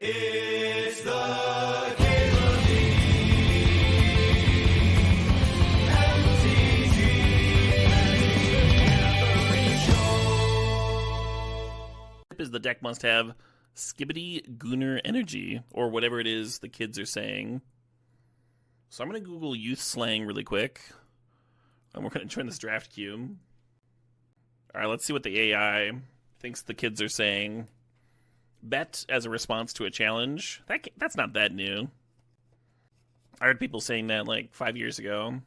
It's the Skibidi Show. Is the deck must have Skibidi Gooner energy, or whatever it is the kids are saying. So I'm going to Google youth slang really quick. And we're going to join this draft queue. Alright, let's see what the AI thinks the kids are saying. Bet as a response to a challenge. That's not that new. I heard people saying that like 5 years ago.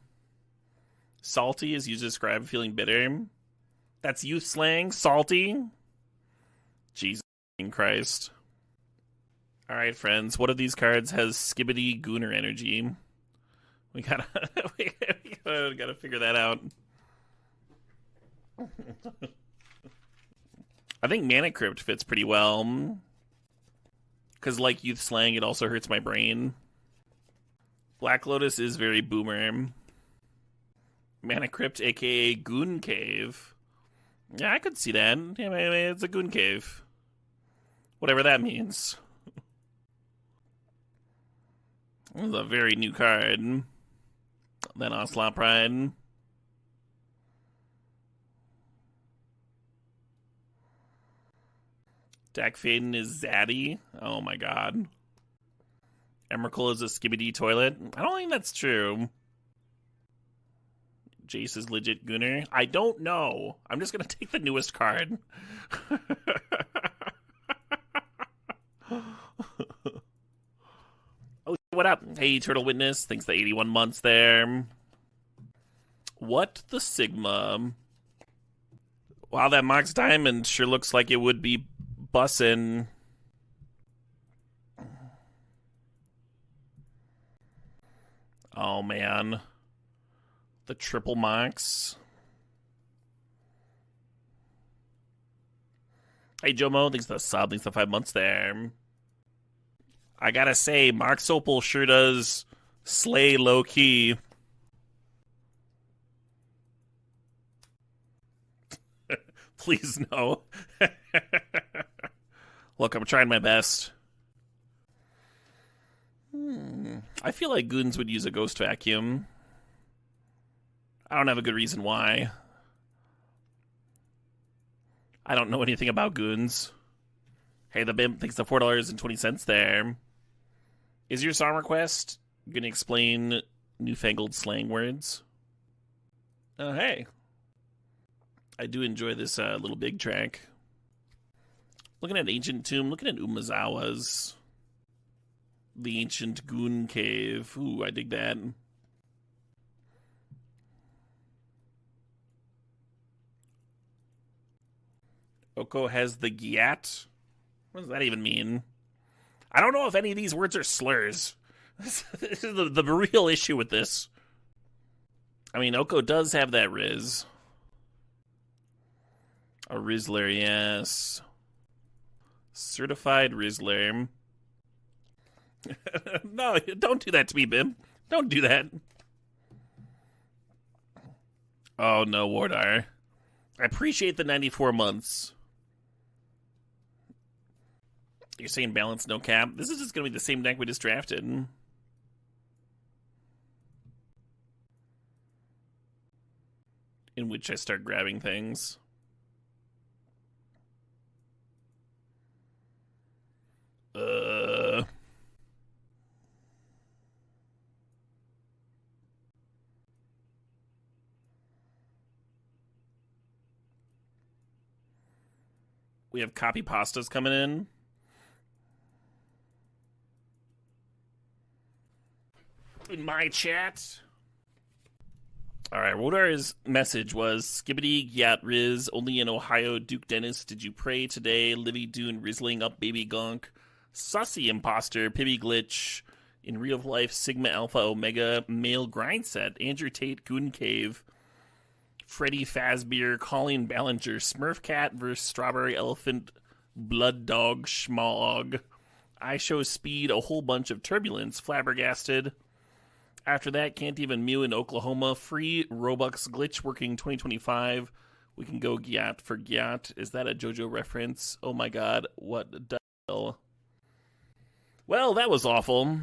Salty is used to describe feeling bitter. That's youth slang? Salty? Jesus Christ. Alright, friends. What of these cards has Skibidi Gooner energy? We gotta figure that out. I think Mana Crypt fits pretty well. Because like youth slang, it also hurts my brain. Black Lotus is very boomer. Mana Crypt, aka Goon Cave. Yeah, I could see that. Yeah, it's a Goon Cave. Whatever that means. This is a very new card. Then Onslaught Pride. Dak Faden is Zaddy. Oh my god. Emrakul is a Skibidi toilet. I don't think that's true. Jace is legit Gooner. I don't know. I'm just gonna take the newest card. Oh, what up? Hey, Turtle Witness. Thanks for the 81 months there. What the Sigma? Wow, that Mox Diamond sure looks like it would be bussin'. Oh, man. The triple Mox. Hey, Jomo. Thanks for the sub. Thanks for 5 months there. I gotta say, Mox Opal sure does slay low-key. Please, no. Look, I'm trying my best. I feel like Goons would use a Ghost Vacuum. I don't have a good reason why. I don't know anything about Goons. Hey, the Bimp thinks the $4.20 there. Is your song request going to explain newfangled slang words? Oh, hey. I do enjoy this little big track. Looking at Ancient Tomb, looking at Umazawa's. The Ancient Goon Cave. Ooh, I dig that. Oko has the Gyat. What does that even mean? I don't know if any of these words are slurs. This is the real issue with this. I mean, Oko does have that Riz. A Rizzler, yes. Certified Rizzler. No, don't do that to me, Bim. Don't do that. Oh, no, Wardar. I appreciate the 94 months. You're saying balance, no cap? This is just going to be the same deck we just drafted. In which I start grabbing things. We have copy pastas coming in. In my chat. Alright, Wodar's message was Skibidi, Gyat, Riz, only in Ohio, Duke Dennis, did you pray today? Livy Dune, Rizzling up Baby Gunk, Sussy Imposter, Pibby Glitch, in real life, Sigma Alpha Omega, Male Grind Set, Andrew Tate, Goon Cave, Freddy Fazbear, Colleen Ballinger, Smurf Cat vs. Strawberry Elephant, Blood Dog, Schmog, I Show Speed, a whole bunch of turbulence, Flabbergasted. After that, Can't Even Mew in Oklahoma, free Robux glitch working 2025. We can go Gyat for Gyat. Is that a JoJo reference? Oh my god, what the hell? Well, that was awful.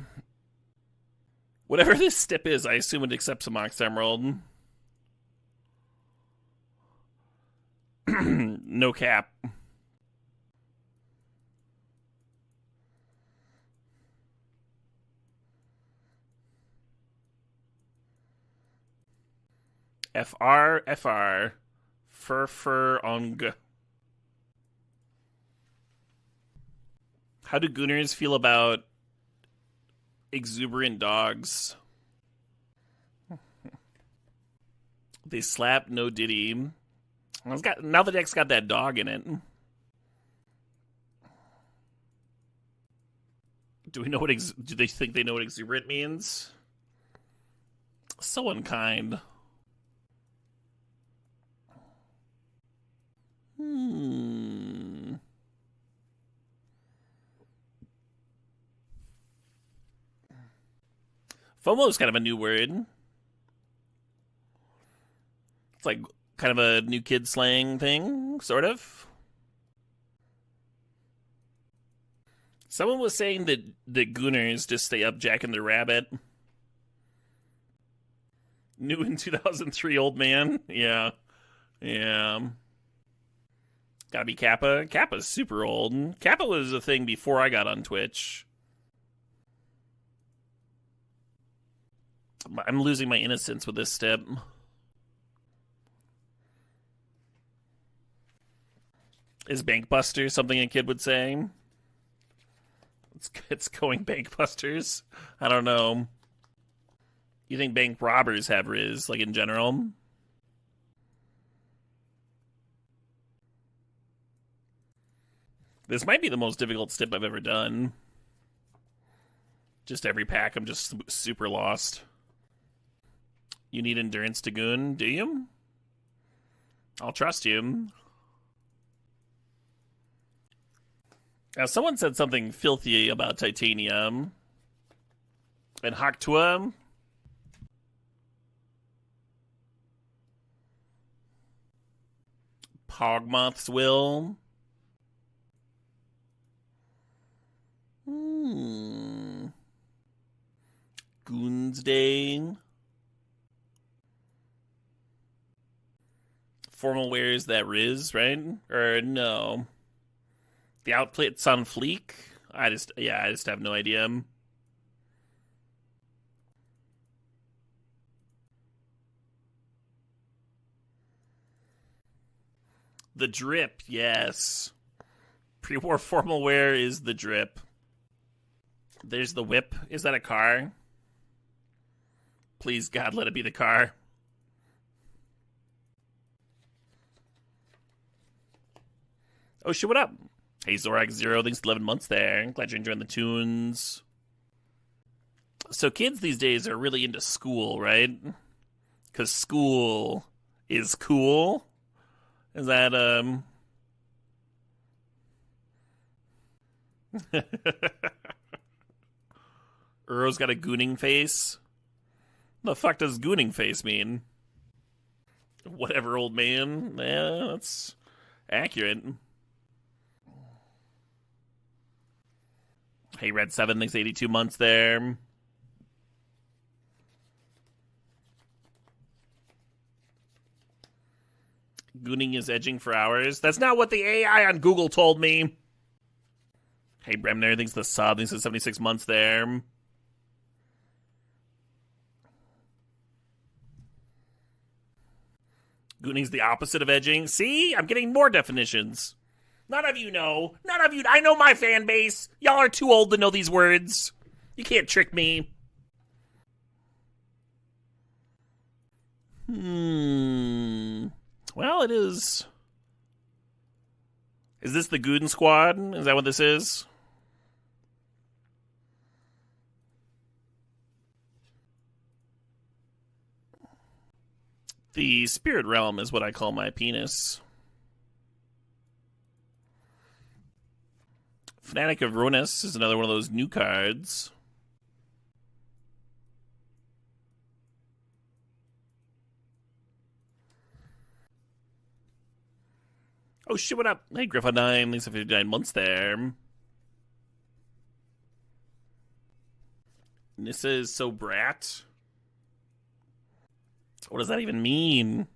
Whatever this stip is, I assume it accepts a Mox Emerald. No cap. FR. Fur on G. How do Gooners feel about exuberant dogs? They slap, no diddy. Now the deck's got that dog in it. Do they think they know what exuberant means? So unkind. FOMO is kind of a new word. It's like kind of a new kid slang thing, sort of. Someone was saying that the Gooners just stay up jacking their rabbit. New in 2003, old man. Yeah. Gotta be Kappa. Kappa's super old. Kappa was a thing before I got on Twitch. I'm losing my innocence with this step. Is Bankbuster something a kid would say? It's going Bankbusters? I don't know. You think bank robbers have Riz, like in general? This might be the most difficult stip I've ever done. Just every pack, I'm just super lost. You need endurance to goon, do you? I'll trust you. Now, someone said something filthy about Titanium. And Haktua. Pogmoth's Will. Goon's Day. Formal wears that Riz, right? Or no. The outfit's on fleek? I just have no idea. The drip, yes. Pre-war formal wear is the drip. There's the whip. Is that a car? Please, God, let it be the car. Oh, shit, what up? Hey, Zorak Zero, thanks for 11 months there. Glad you're enjoying the tunes. So kids these days are really into school, right? Because school is cool. Is that, Uro's got a gooning face? The fuck does gooning face mean? Whatever, old man. Yeah, that's accurate. Hey, Red 7, thanks 82 months there. Gooning is edging for hours. That's not what the AI on Google told me. Hey, Bremner, thanks the sub. Thanks the 76 months there. Gooning's the opposite of edging. See? I'm getting more definitions. None of you know. None of you. I know my fan base. Y'all are too old to know these words. You can't trick me. Well, it is. Is this the Goon Squad? Is that what this is? The Spirit Realm is what I call my penis. Fnatic of Ruinous is another one of those new cards. Oh shit, what up? Hey, Griffon9, thanks for 59 months there. Nissa is so brat. What does that even mean?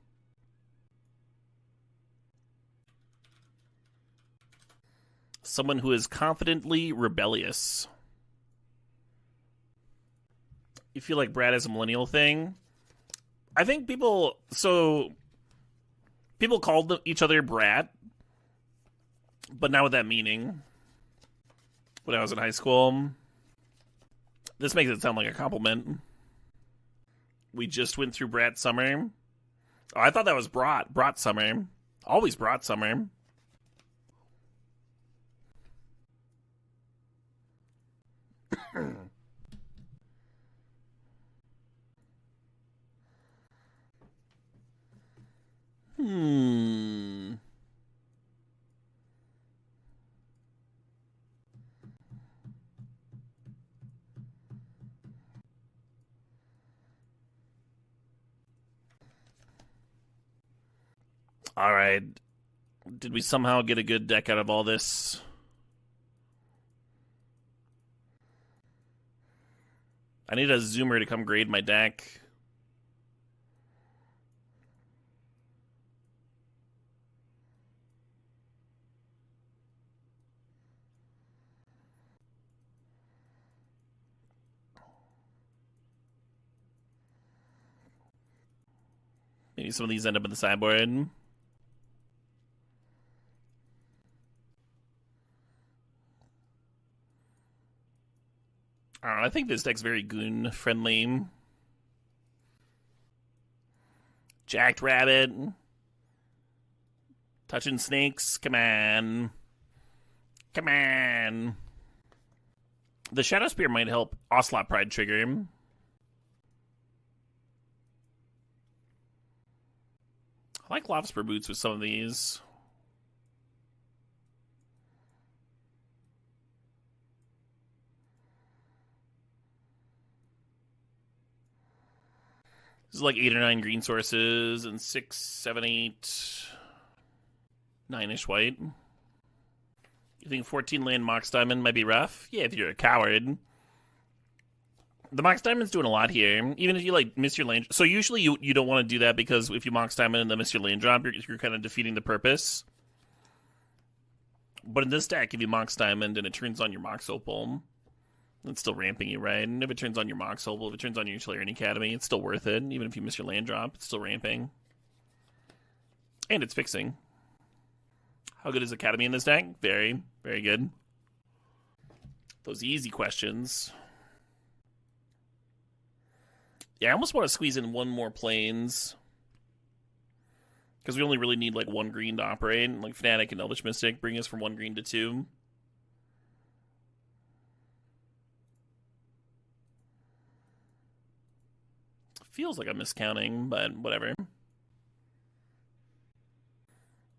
Someone who is confidently rebellious. You feel like brat is a millennial thing? I think people called each other brat, but not with that meaning. When I was in high school, this makes it sound like a compliment. We just went through brat summer. Oh, I thought that was brat summer. Always brat summer. All right. Did we somehow get a good deck out of all this? I need a zoomer to come grade my deck. Maybe some of these end up in the sideboard. I don't know, I think this deck's very goon friendly. Jacked Rabbit. Touching snakes. Come on. Come on. The Shadow Spear might help Ocelot Pride trigger him. I like Lobster Boots with some of these. This is like 8 or 9 green sources and 6, 7, 8, 9-ish white. You think 14 land Mox Diamond might be rough? Yeah, if you're a coward. The Mox Diamond's doing a lot here. Even if you like miss your land, so usually you don't want to do that because if you Mox Diamond and then miss your land drop, you're kind of defeating the purpose. But in this deck, if you Mox Diamond and it turns on your Mox Opal, it's still ramping you, right? And if it turns on your Mox Opal, if it turns on your Solarian Academy, it's still worth it. Even if you miss your land drop, it's still ramping. And it's fixing. How good is Academy in this deck? Very, very good. Those easy questions. Yeah, I almost want to squeeze in one more planes. Because we only really need like 1 green to operate. Like Fnatic and Elvish Mystic bring us from 1 green to 2. Feels like I'm miscounting, but whatever.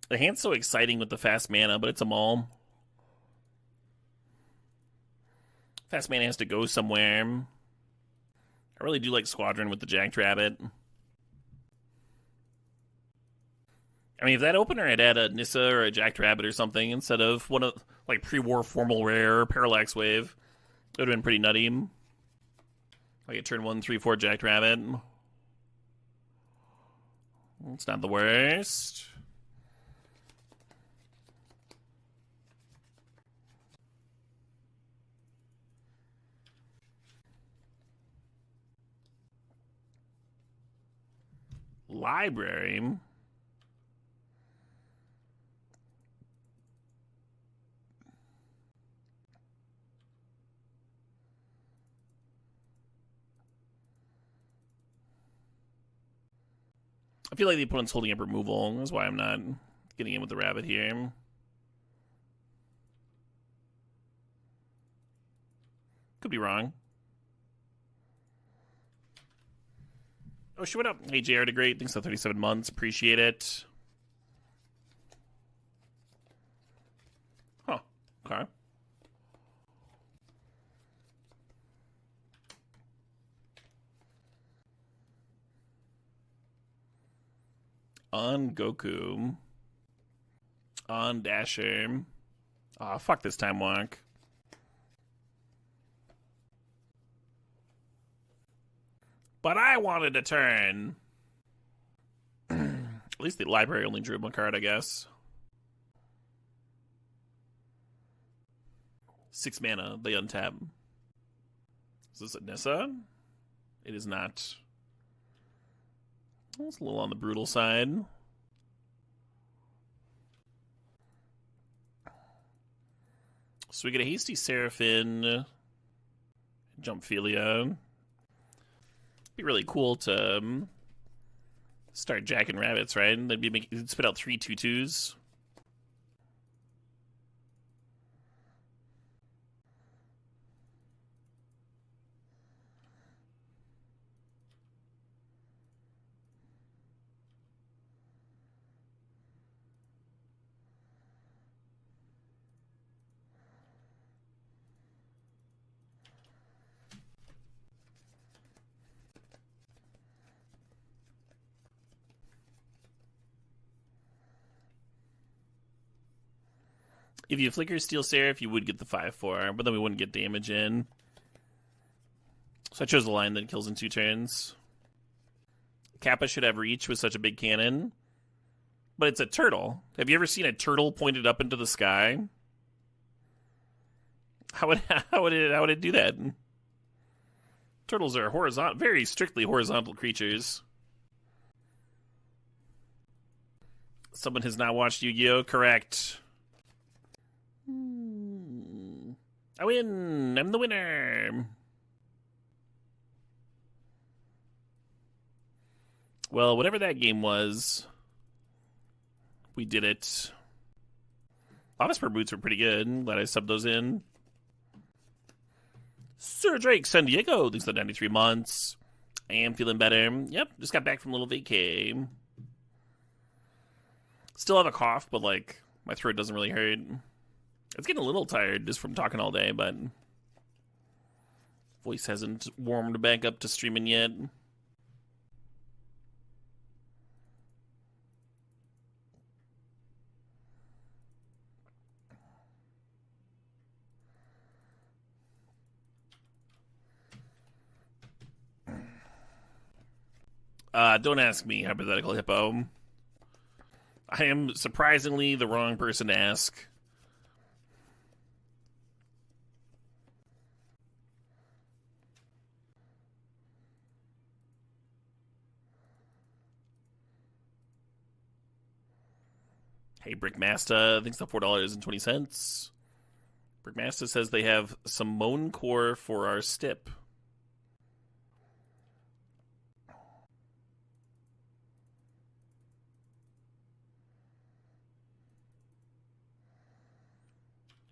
The hand's so exciting with the fast mana, but it's a maul. Fast mana has to go somewhere. I really do like Squadron with the Jacked Rabbit. I mean, if that opener had had a Nissa or a Jacked Rabbit or something instead of one of like pre-war formal rare Parallax Wave, it would have been pretty nutty. Like a turn 1, 3, 4 Jacked Rabbit. It's not the worst. Library. I feel like the opponent's holding up removal. That's why I'm not getting in with the rabbit here. Could be wrong. Oh, shit, what up? Hey, JR to great. Thanks for 37 months. Appreciate it. Huh. Okay. On Goku. On Dasher. Aw, fuck this time walk. But I wanted a turn. At least the library only drew one card, I guess. 6 mana, they untap. Is this a Nissa? It is not. It's a little on the brutal side. So we get a Hasty Seraphim, Jumphelia. Be really cool to start jacking rabbits, right? They'd be making, spit out 3 2/2s. If you flicker Steel Seraph, you would get the 5/4, but then we wouldn't get damage in. So I chose the line that kills in 2 turns. Kappa should have reach with such a big cannon. But it's a turtle. Have you ever seen a turtle pointed up into the sky? How would it do that? Turtles are very strictly horizontal creatures. Someone has not watched Yu-Gi-Oh! Correct. I win! I'm the winner! Well, whatever that game was, we did it. Lavaspur boots were pretty good. Glad I subbed those in. Sir Drake, San Diego, thanks for the 93 months. I am feeling better. Yep, just got back from a little vacay. Still have a cough, but like my throat doesn't really hurt. It's getting a little tired just from talking all day, but voice hasn't warmed back up to streaming yet. Don't ask me, hypothetical hippo. I am surprisingly the wrong person to ask. Hey, Brickmaster, thanks for $4.20. Brickmaster says they have some Moan Core for our Stip.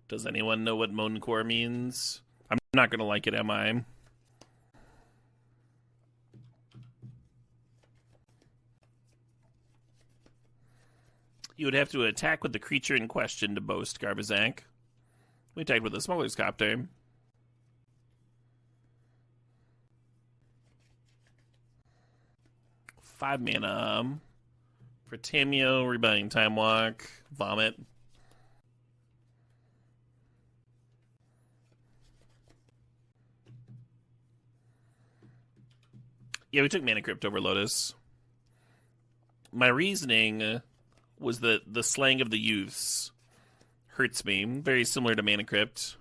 Does anyone know what Moan Core means? I'm not going to like it, am I? You would have to attack with the creature in question to boast, Garbazank. We attacked with a Smuggler's Copter. Five mana. For Tameo, Rebellion Time Walk, Vomit. Yeah, we took Mana Crypt over Lotus. My reasoning was that the slang of the youths hurts me. Very similar to Mana Crypt.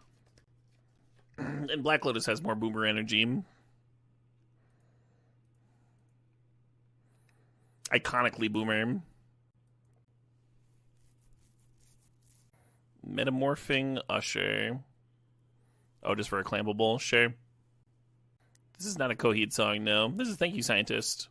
And Black Lotus has more boomer energy. Iconically boomer. Metamorphing Usher. Oh, just for a clampable? Sure. This is not a Coheed song, no. This is Thank You, Scientist.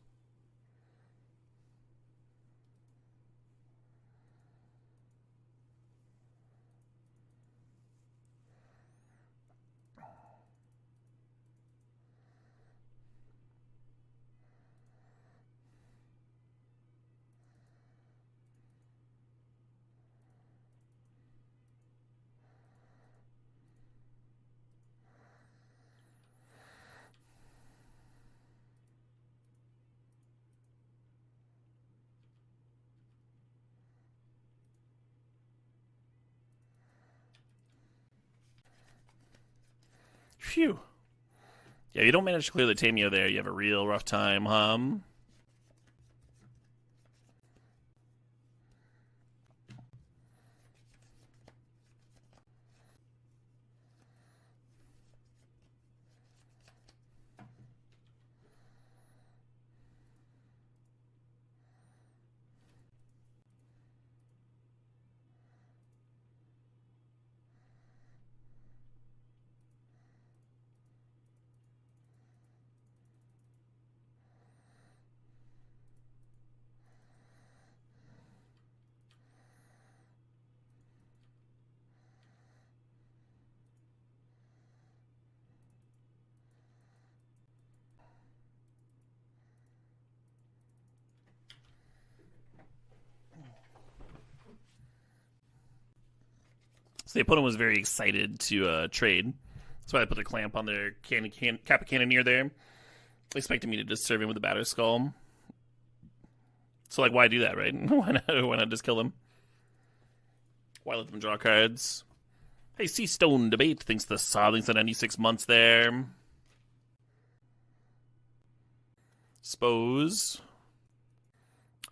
Phew. Yeah, you don't manage to clear the Tameo there, you have a real rough time, huh? So the opponent was very excited to trade. That's why I put a clamp on their Kappa Cannoneer there, expecting me to just serve him with a Batter Skull. So, like, why do that, right? Why not just kill them? Why let them draw cards? Hey, Sea Stone Debate thinks the Sobbing's at 96 months there. Suppose.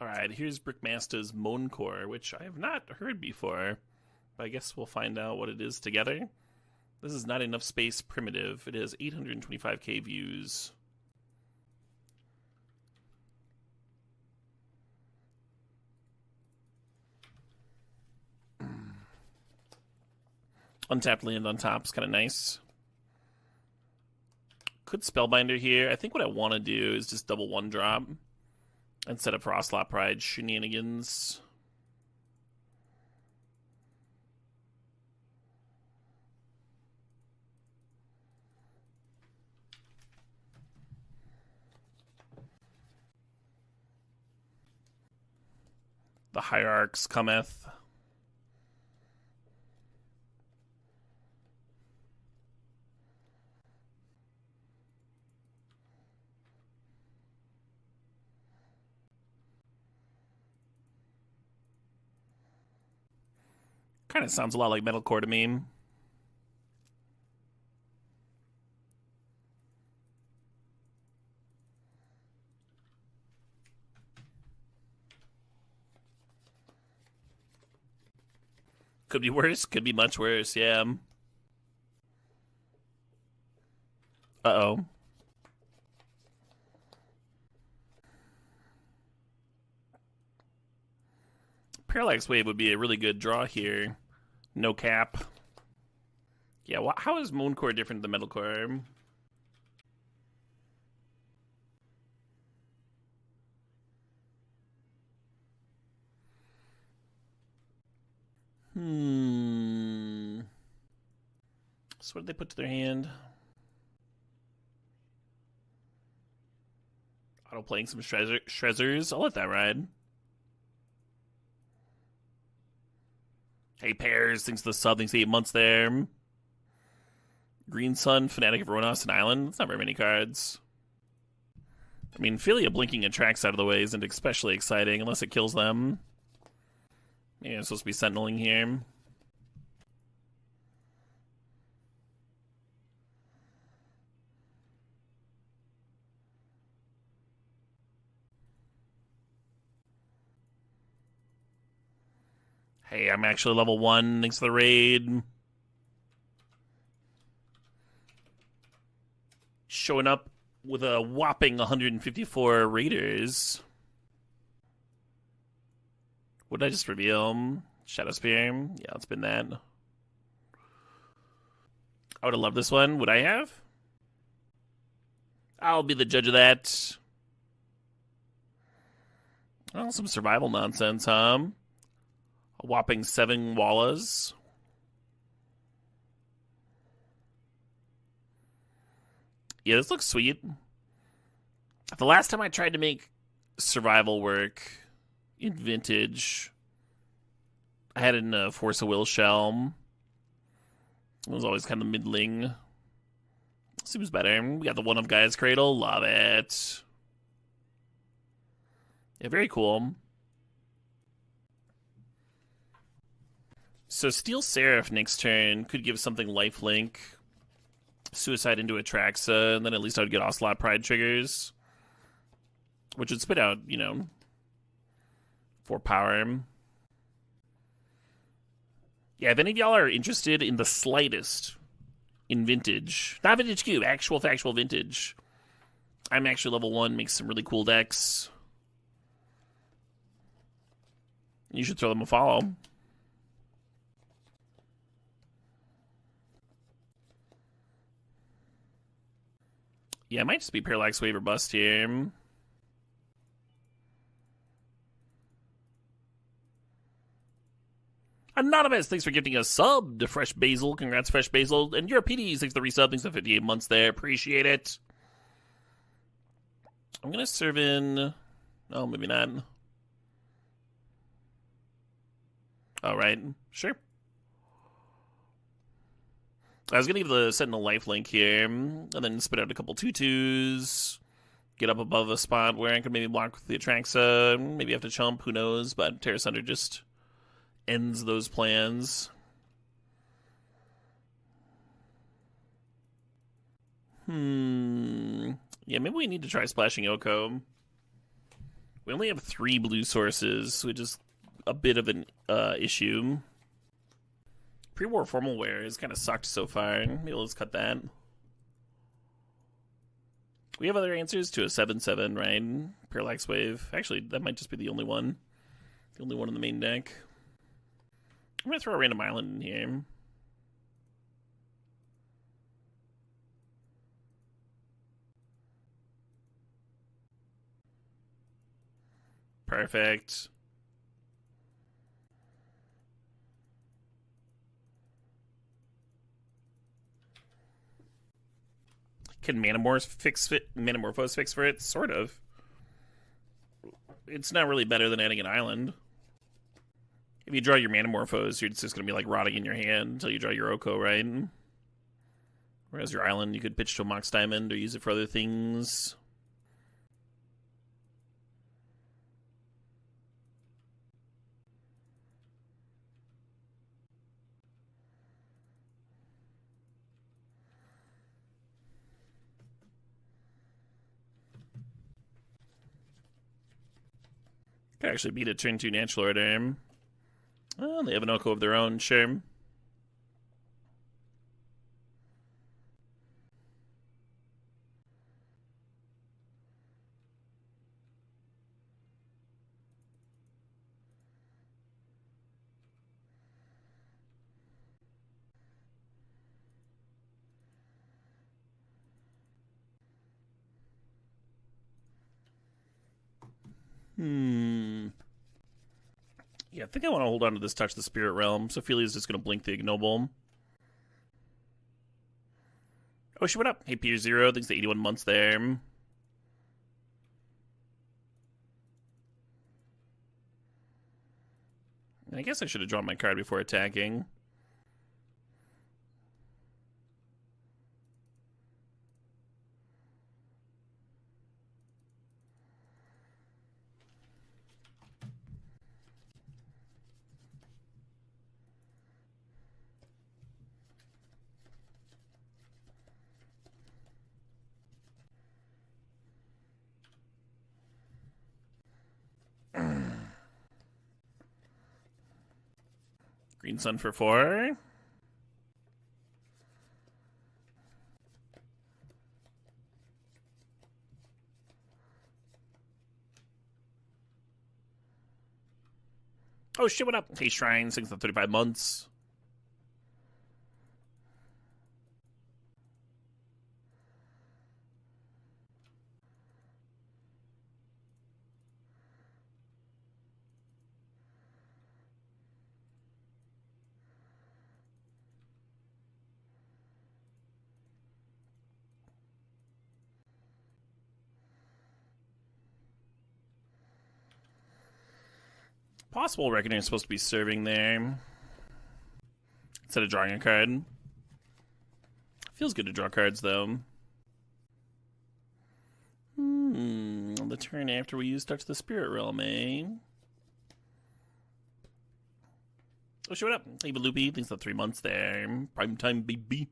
Alright, here's Brickmaster's Moancore, which I have not heard before. But I guess we'll find out what it is together. This is Not Enough Space Primitive. It has 825k views. Untapped land on top is kind of nice. Could Spellbinder here. I think what I want to do is just double one drop instead of Frostlop Pride shenanigans. The Hierarchs cometh. Kind of sounds a lot like Metalcore to me. Could be worse, could be much worse, yeah. Uh-oh. Parallax Wave would be a really good draw here. No cap. Yeah, how is Mooncore different than Metalcore? So what did they put to their hand? Auto playing some Shrezzers. I'll let that ride. Hey, Pears thinks the sub thinks 8 months there. Green Sun, Fanatic of Ronos and Island. That's not very many cards. I mean, Philia blinking attracts out of the way isn't especially exciting unless it kills them. Maybe I'm supposed to be sentineling here. Hey, I'm actually level 1 thanks to the raid. Showing up with a whopping 154 raiders. What did I just reveal? Shadow Spear? Yeah, it's been that. I would have loved this one. Would I have? I'll be the judge of that. Well, some survival nonsense, huh? A whopping 7 Wallas. Yeah, this looks sweet. The last time I tried to make survival work in Vintage, I had it in a Force of Will shell. It was always kind of middling. Seems better. We got the One of Gaia's Cradle. Love it. Yeah, very cool. So Steel Seraph next turn could give something lifelink. Suicide into Atraxa, and then at least I would get Ocelot Pride triggers, which would spit out, 4 power. Yeah, if any of y'all are interested in the slightest in Vintage, not Vintage Cube, actual factual Vintage, I'm actually level 1, makes some really cool decks. You should throw them a follow. Yeah, it might just be Parallax Wave or Bust here. Anonymous, thanks for gifting a sub to Fresh Basil. Congrats, Fresh Basil. And Euripides, thanks for the resub. Thanks for 58 months there. Appreciate it. I'm going to serve in... Oh, maybe not. All right. Sure. I was going to give the Sentinel lifelink here, and then spit out a couple 2/2s. Get up above a spot where I could maybe block with the Atraxa. Maybe have to chump, who knows. But Terra Sunder just ends those plans. Yeah, maybe we need to try splashing Oko. We only have 3 blue sources, which is a bit of an issue. Pre-war formal wear has kind of sucked so far. Maybe let's cut that. We have other answers to a 7/7, right? Parallax Wave. Actually, that might just be the only one. The only one in the main deck. I'm going to throw a random island in here. Perfect. Can Manamorphose fix for it? Sort of. It's not really better than adding an island. If you draw your Manamorphose, you're just going to be like rotting in your hand until you draw your Oko, right? Whereas your island, you could pitch to a Mox Diamond or use it for other things. Could actually beat a turn 2 Natural Order. Oh, they have an Oko of their own, sure. Yeah, I think I want to hold on to this Touch the Spirit Realm. Sophelia's just going to blink the Ignoble. Oh, she went up. Hey, Peter Zero. Thanks to 81 months there. I guess I should have drawn my card before attacking. Green Sun for 4. Oh shit, what up? Hey, Shrine, 6 to 35 months. Possible Reckoner is supposed to be serving there instead of drawing a card. Feels good to draw cards, though. On the turn after we use Touch the Spirit Realm, eh? Oh, showed up. Hey, Loopy. Thanks for 3 months there. Prime time, baby.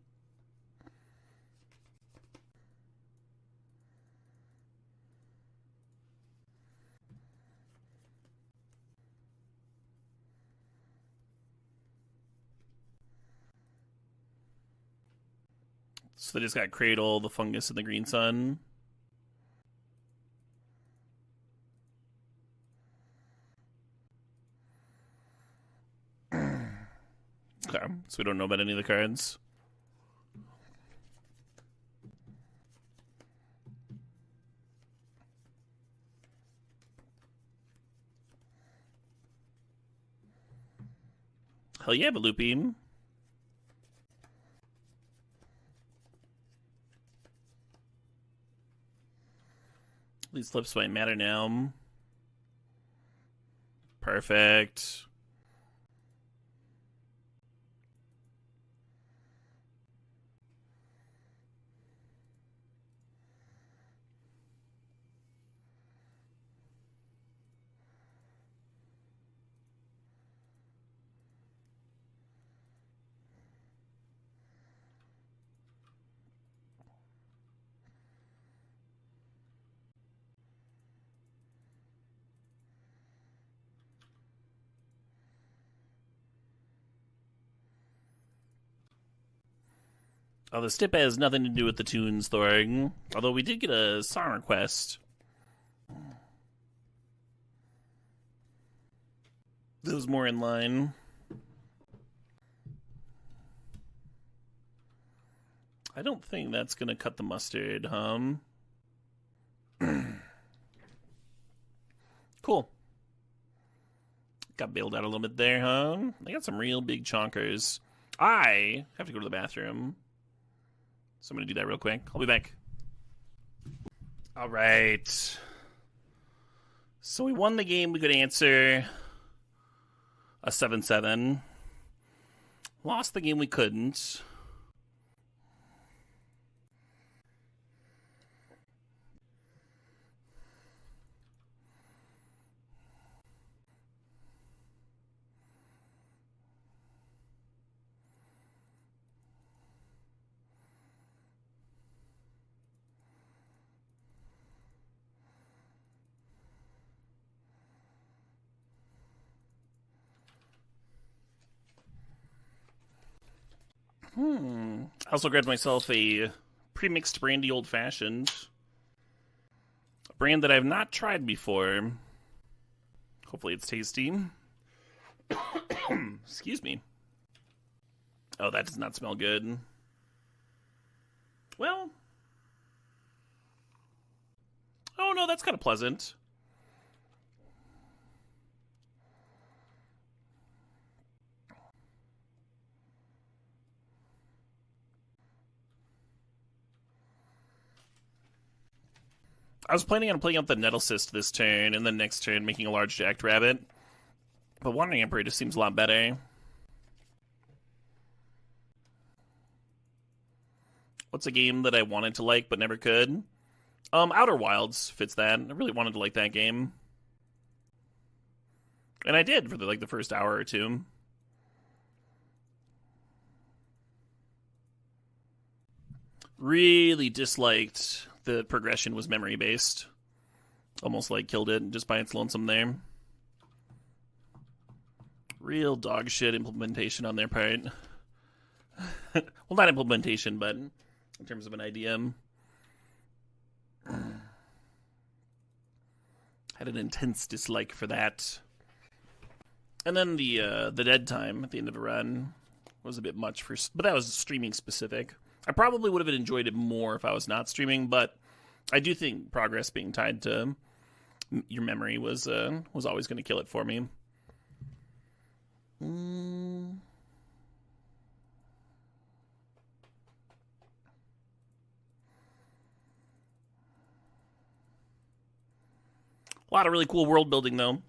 So they just got Cradle, the Fungus, and the Green Sun. Okay, so we don't know about any of the cards. Hell yeah, Looping. These flips might matter now. Perfect. Oh, the stip has nothing to do with the tunes, Thorg. Although we did get a song request. That was more in line. I don't think that's going to cut the mustard, Cool. Got bailed out a little bit there, They got some real big chonkers. I have to go to the bathroom. So I'm going to do that real quick. I'll be back. All right. So we won the game. We could answer a 7-7. Lost the game. We couldn't. I also grabbed myself a pre-mixed brandy old-fashioned. A brand that I've not tried before. Hopefully it's tasty. Excuse me. Oh, that does not smell good. Well. Oh, no, that's kind of pleasant. I was planning on playing up the Nettle Cyst this turn, and then next turn making a large Jacked Rabbit. But Wandering Emperor just seems a lot better. What's a game that I wanted to like but never could? Outer Wilds fits that. I really wanted to like that game. And I did for the first hour or two. Really disliked the progression was memory-based. Almost killed it just by its lonesome there. Real dog shit implementation on their part. Well, not implementation, but in terms of an idea. Had an intense dislike for that. And then the dead time at the end of the run was a bit much but that was streaming specific. I probably would have enjoyed it more if I was not streaming, but I do think progress being tied to your memory was always going to kill it for me. A lot of really cool world building, though.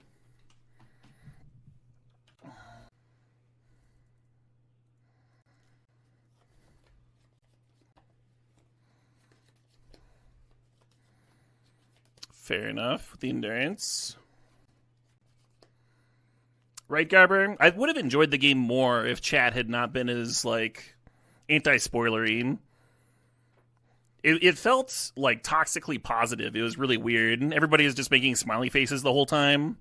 Fair enough with the endurance. Right, Garber? I would have enjoyed the game more if chat had not been as, anti-spoilery. It felt, toxically positive. It was really weird. Everybody was just making smiley faces the whole time.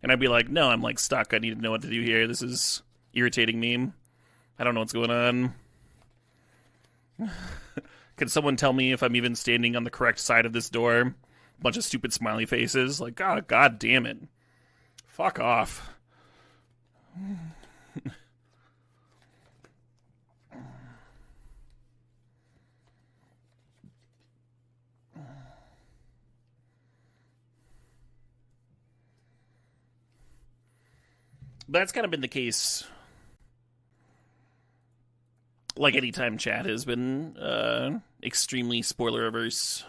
And I'd be like, no, I'm, stuck. I need to know what to do here. This is irritating me. I don't know what's going on. Can someone tell me if I'm even standing on the correct side of this door? Bunch of stupid smiley faces. Like, God damn it. Fuck off. But that's kind of been the case. Like, anytime chat has been extremely spoiler averse.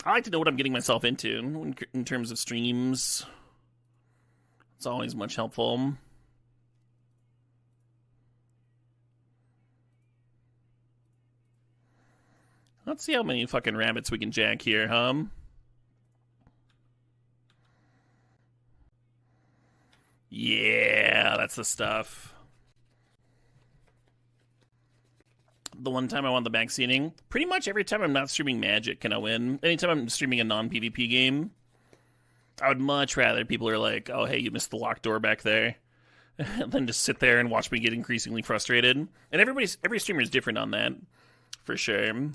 I like to know what I'm getting myself into in terms of streams. It's always much helpful. Let's see how many fucking rabbits we can jack here, huh? Yeah, that's the stuff. The one time I won the back seating, pretty much every time I'm not streaming Magic can I win. Anytime I'm streaming a non-PvP game, I would much rather people are like, oh, hey, you missed the locked door back there, than just sit there and watch me get increasingly frustrated. And every streamer is different on that, for sure.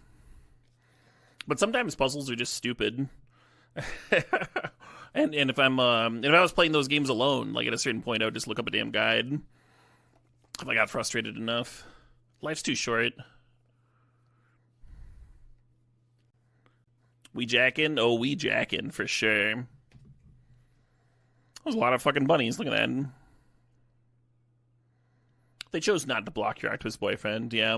But sometimes puzzles are just stupid. And if I was playing those games alone, like at a certain point, I would just look up a damn guide if I got frustrated enough. Life's too short. We jackin'? Oh, we jackin' for sure. There's a lot of fucking bunnies. Look at that. They chose not to block your octopus boyfriend, yeah.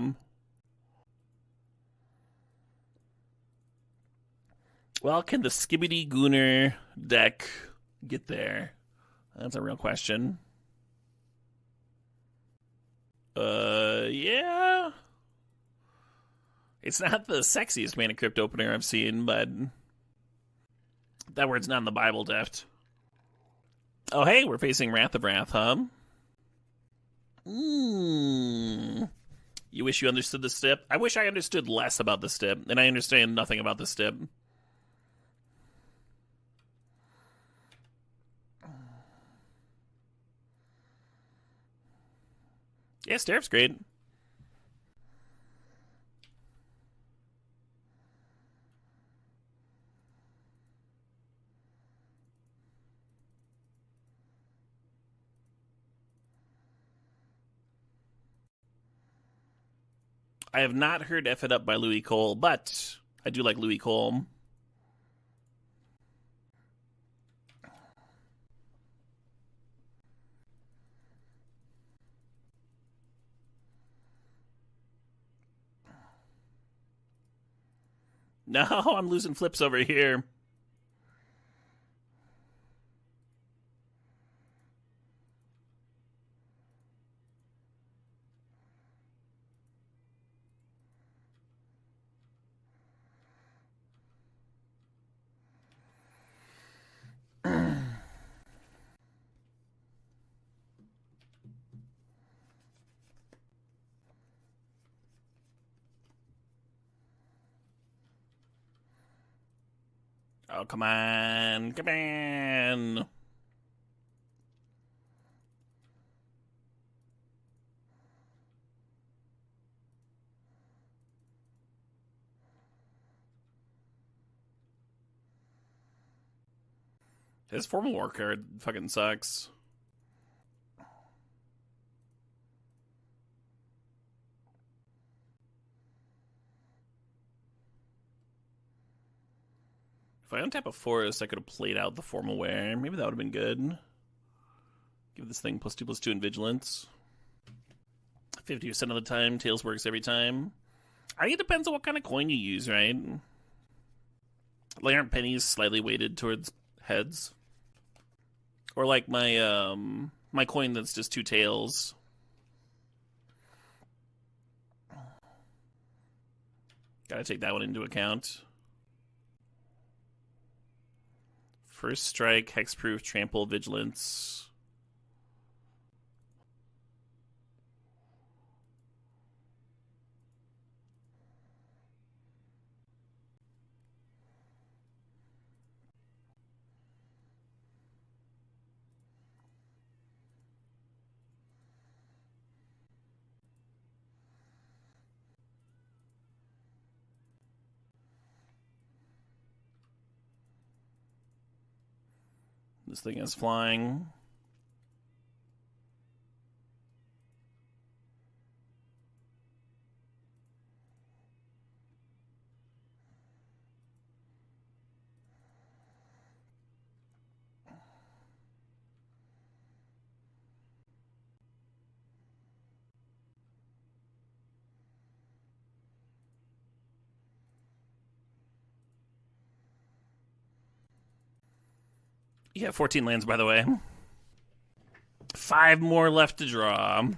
Well, can the Skibidi Gooner deck get there? That's a real question. Yeah. It's not the sexiest Mana Crypt opener I've seen, but that word's not in the Bible, Deft. Oh, hey, we're facing Wrath of Wrath, huh? You wish you understood the stip? I wish I understood less about the stip, and I understand nothing about the stip. Yeah, Starf's great. I have not heard F It Up by Louis Cole, but I do like Louis Cole. No, I'm losing flips over here. Oh, come on. Come on. His formal war card fucking sucks. If I untap a forest, I could have played out the formal wear. Maybe that would have been good. Give this thing +2/+2 in vigilance. 50% of the time, tails works every time. I think it depends on what kind of coin you use, right? Like, aren't pennies slightly weighted towards heads? Or like my my coin that's just 2 tails. Gotta take that one into account. First strike, hexproof, trample, vigilance. This thing is flying. Yeah, 14 lands, by the way. 5 more left to draw.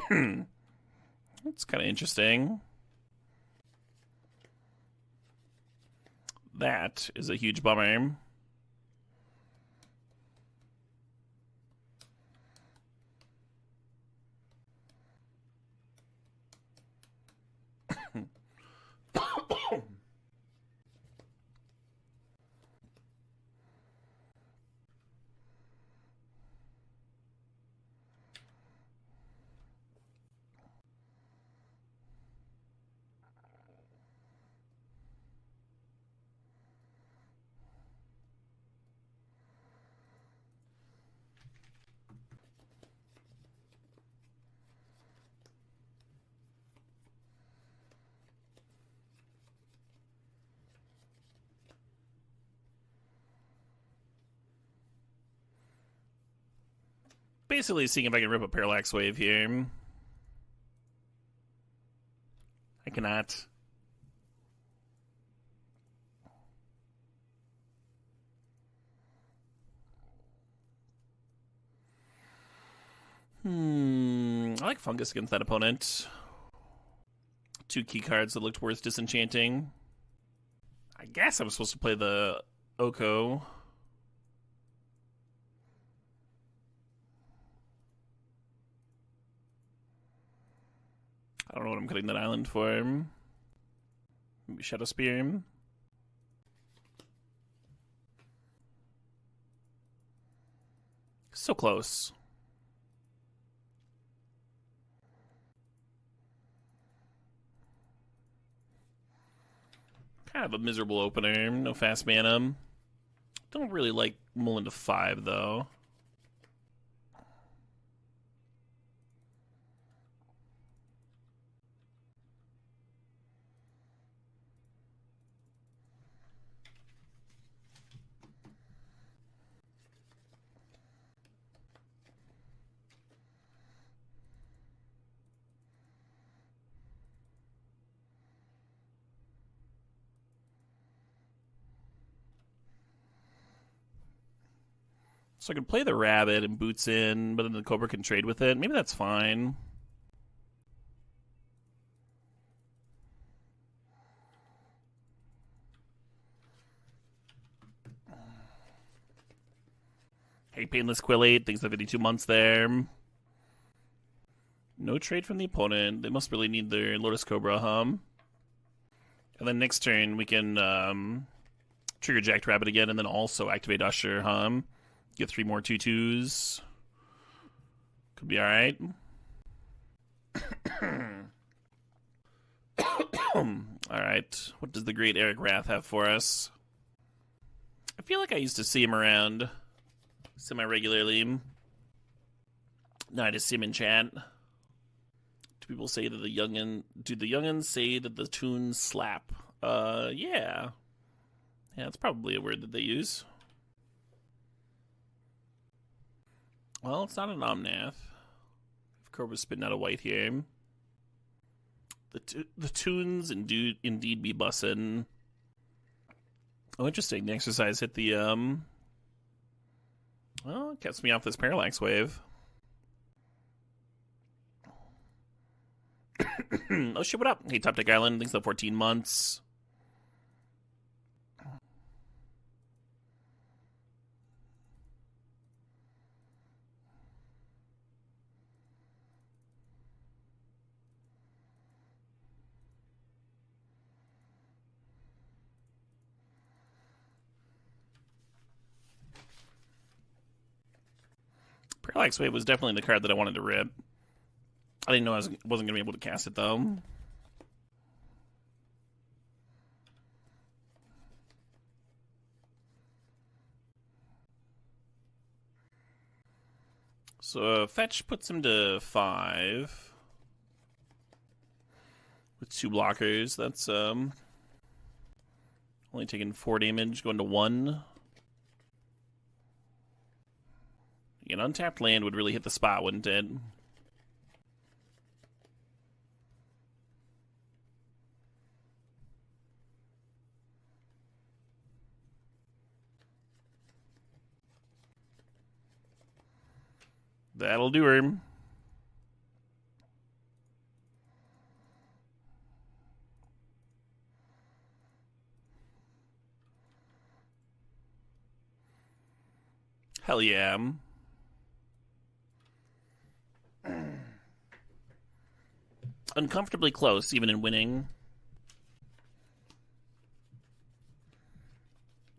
That's kind of interesting. That is a huge bummer. Basically seeing if I can rip a Parallax Wave here. I cannot. I like Fungus against that opponent. 2 key cards that looked worth disenchanting. I guess I'm supposed to play the Oko. I don't know what I'm cutting that island for. Maybe Shadow Spear. So close. Kind of a miserable opener. No fast mana. Don't really like mulling to 5, though. So I could play the rabbit and boots in, but then the Cobra can trade with it. Maybe that's fine. Hey, Painless Quillate. Thanks for 52 months there. No trade from the opponent. They must really need their Lotus Cobra, huh? And then next turn, we can trigger Jacked Rabbit again and then also activate Usher, huh? Get 3 more 2/2s. Could be alright. Alright. What does the great Eric Rath have for us? I feel like I used to see him around semi-regularly. Now I just see him in chat. Do people say that the youngin... Do the youngins say that the tunes slap? Yeah. Yeah, it's probably a word that they use. Well, it's not an Omnath. Cobra's spitting out a white here. The tunes indeed be bussin'. Oh, interesting. The exercise hit the well, it gets me off this Parallax Wave. Oh shit, what up? Hey, Top Deck Island, thanks for 14 months. Parallax Wave was definitely the card that I wanted to rip. I didn't know I wasn't going to be able to cast it, though. So fetch puts him to 5 with 2 blockers. That's only taking 4 damage, going to 1. An untapped land would really hit the spot, wouldn't it? That'll do her. Hell yeah. Uncomfortably close, even in winning.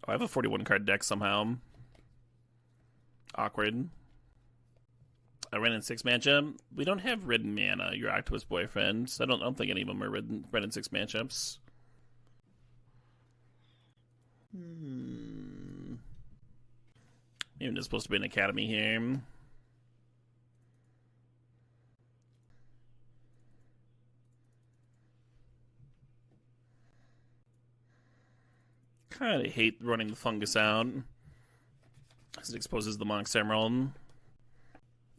Oh, I have a 41 card deck somehow. Awkward. A red and 6 matchup. We don't have red mana, your octopus boyfriend. I don't think any of them are red and 6 matchups. Even it's supposed to be an academy here. Kind of hate running the fungus out, as it exposes the Monk's Emerald.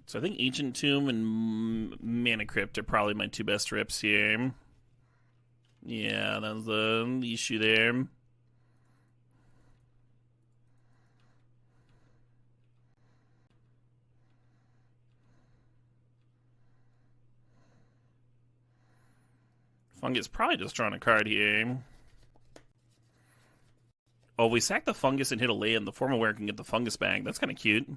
So I think Ancient Tomb and Mana Crypt are probably my 2 best rips here. Yeah, that was the issue there. Fungus probably just drawing a card here. Oh, if we sack the fungus and hit a land, the Formal Wear can get the fungus back. That's kind of cute.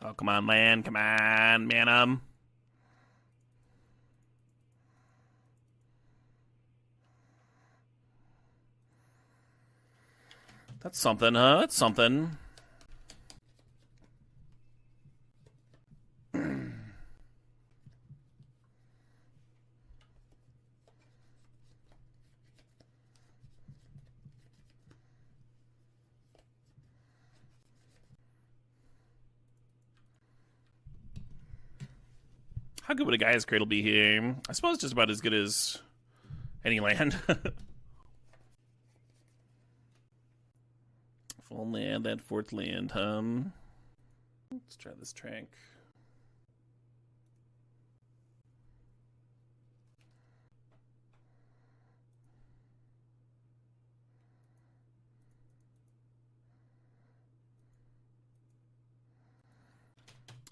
Oh, come on, land. Come on, mana. That's something, huh? That's something. How good would a Gaia's Cradle be here? I suppose just about as good as any land. If only I had that 4th land, Let's try this track.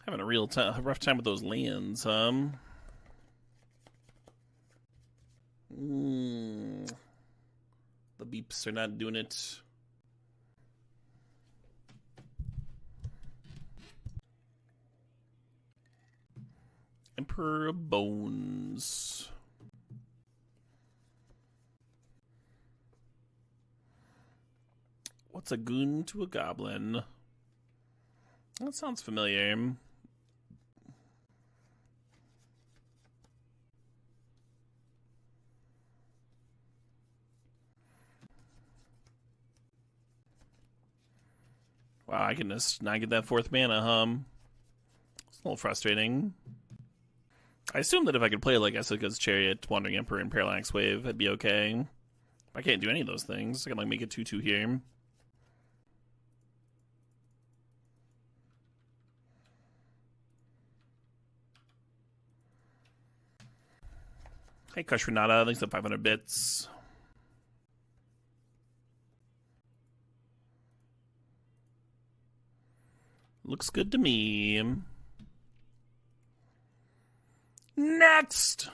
Having a rough time with those lands, The beeps are not doing it. Emperor of Bones. What's a goon to a goblin? That sounds familiar. Wow, I can just not get that 4th mana, It's a little frustrating. I assume that if I could play like Essica's Chariot, Wandering Emperor, and Parallax Wave, I'd be okay. I can't do any of those things. I can like make it 2/2 here. Hey, Kush Renata, thanks for 500 bits. Looks good to me. Next!